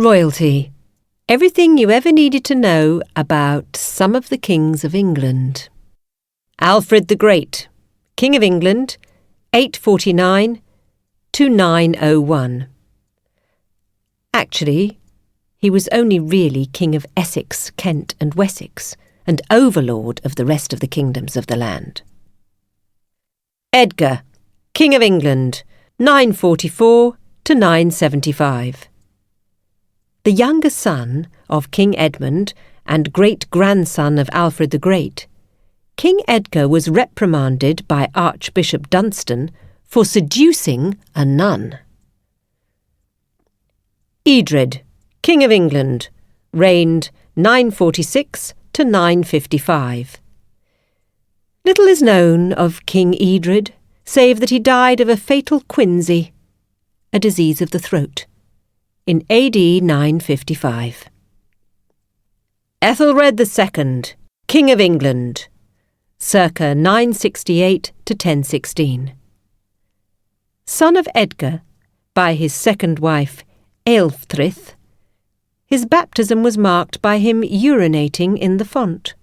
Royalty. Everything you ever needed to know about some of the kings of England. Alfred the Great, King of England, 849 to 901. Actually, he was only really King of Essex, Kent and Wessex, and overlord of the rest of the kingdoms of the land. Edgar, King of England, 944 to 975. The younger son of King Edmund and great-grandson of Alfred the Great, King Edgar was reprimanded by Archbishop Dunstan for seducing a nun. Edred, King of England, reigned 946 to 955. Little is known of King Edred, save that he died of a fatal quinsy, a disease of the throat, in AD 955. Ethelred II, King of England, circa 968 to 1016. Son of Edgar, by his second wife, Ealhfrith, his baptism was marked by him urinating in the font.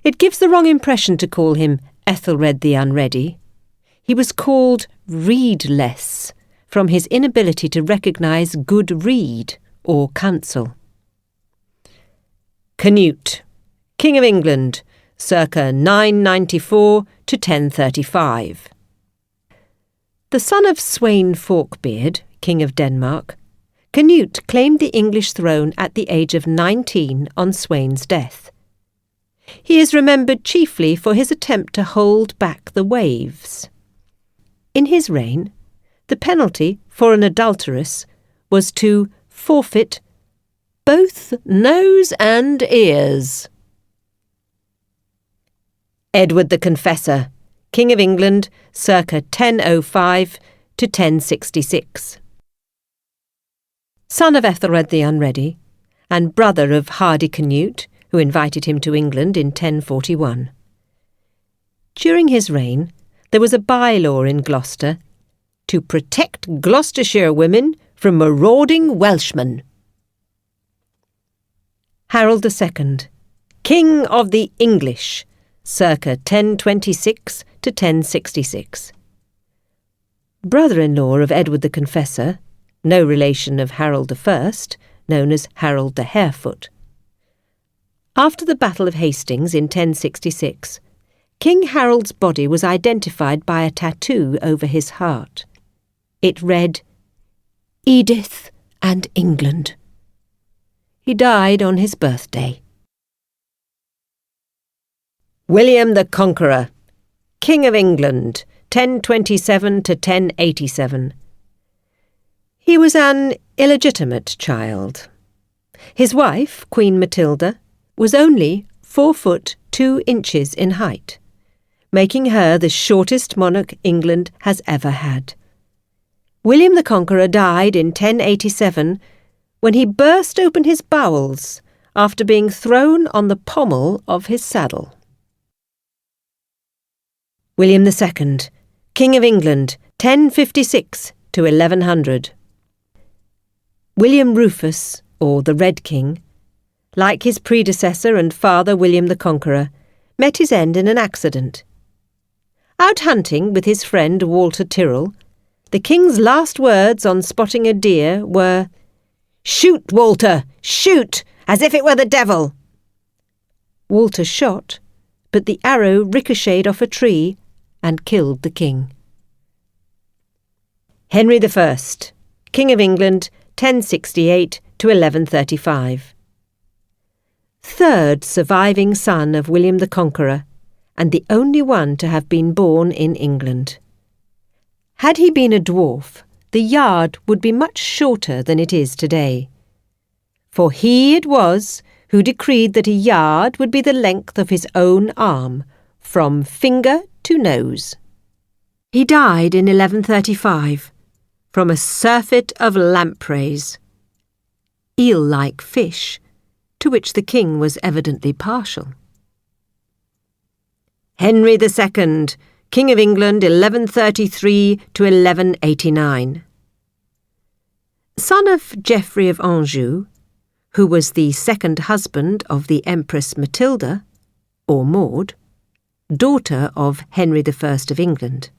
It gives the wrong impression to call him Ethelred the Unready. He was called reedless, from his inability to recognise good rede or counsel. Canute, King of England, circa 994 to 1035. The son of Sweyn Forkbeard, King of Denmark, Canute claimed the English throne at the age of 19 on Sweyn's death. He is remembered chiefly for his attempt to hold back the waves. In his reign, the penalty for an adulteress was to forfeit both nose and ears. Edward the Confessor, King of England, circa 1005 to 1066. Son of Ethelred the Unready, and brother of hardy Canute, who invited him to England in 1041. During his reign, there was a by-law in Gloucester to protect Gloucestershire women from marauding Welshmen. Harold II, King of the English, circa 1026 to 1066. Brother-in-law of Edward the Confessor, no relation of Harold I, known as Harold the Harefoot. After the Battle of Hastings in 1066, King Harold's body was identified by a tattoo over his heart. It read, Edith and England. He died on his birthday. William the Conqueror, King of England, 1027 to 1087. He was an illegitimate child. His wife, Queen Matilda, was only 4 foot 2 inches in height, making her the shortest monarch England has ever had. William the Conqueror died in 1087 when he burst open his bowels after being thrown on the pommel of his saddle. William II, King of England, 1056 to 1100. William Rufus, or the Red King, like his predecessor and father William the Conqueror, met his end in an accident. Out hunting with his friend Walter Tyrrell, the king's last words on spotting a deer were, "Shoot, Walter, shoot, as if it were the devil." Walter shot, but the arrow ricocheted off a tree and killed the king. Henry I, King of England, 1068 to 1135. Third surviving son of William the Conqueror, and the only one to have been born in England. Had he been a dwarf, the yard would be much shorter than it is today. For he it was who decreed that a yard would be the length of his own arm, from finger to nose. He died in 1135, from a surfeit of lampreys, eel-like fish, to which the king was evidently partial. Henry II, King of England, 1133 to 1189. Son of Geoffrey of Anjou, who was the second husband of the Empress Matilda, or Maud, daughter of Henry I of England.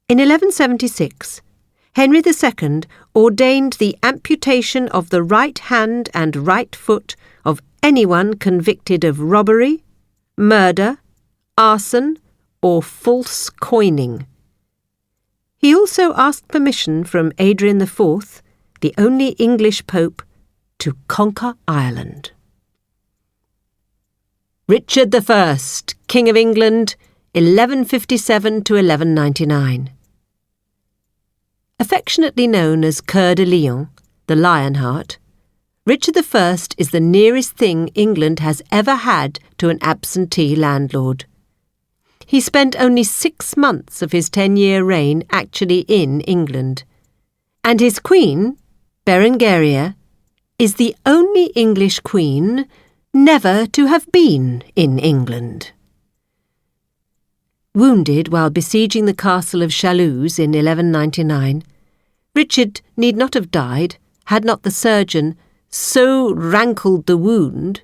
In 1176, Henry II ordained the amputation of the right hand and right foot of anyone convicted of robbery, murder, arson, or false coining. He also asked permission from Adrian IV, the only English pope, to conquer Ireland. Richard I, King of England, 1157 to 1199. Affectionately known as Coeur de Lion, the Lionheart, Richard I is the nearest thing England has ever had to an absentee landlord. He spent only 6 months of his 10-year reign actually in England, and his queen, Berengaria, is the only English queen never to have been in England. Wounded while besieging the castle of Chaluz in 1199, Richard need not have died had not the surgeon so rankled the wound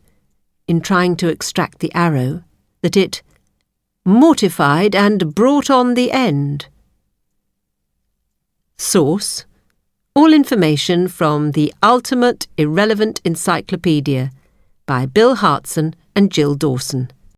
in trying to extract the arrow that it mortified and brought on the end. Source: all information from the Ultimate Irrelevant Encyclopedia by Bill Hartson and Jill Dawson.